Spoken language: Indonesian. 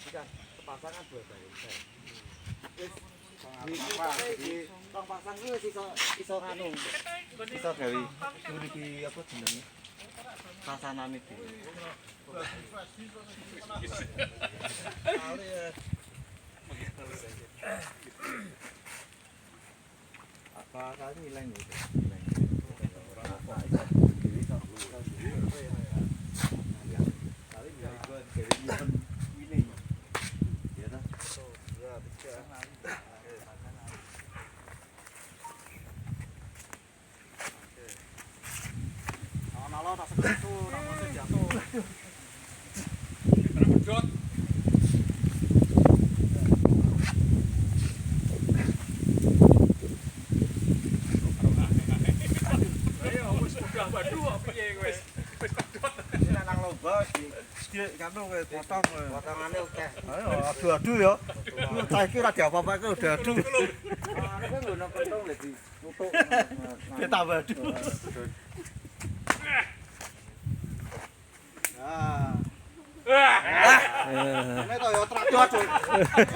kan kepasangan dua kali. Wis tong pasang ku wis iso anu. Iso gawe mriki apa jenenge? Sasanane dhewe. Apa kali nilai gitu. Nalo tak segitu, tak mau jatuh. Terpedot. Ayo wis udah badu piye kowe? Wis pedot. Nek nang lomba iki kanu kowe potong. Potongane akeh. Ayo adu-adu ya. Saiki ora diapa-apake udah adu. Arep ngono kentung lho di nutuk. Ditambah adu. Nah. Ini toh ya traktor.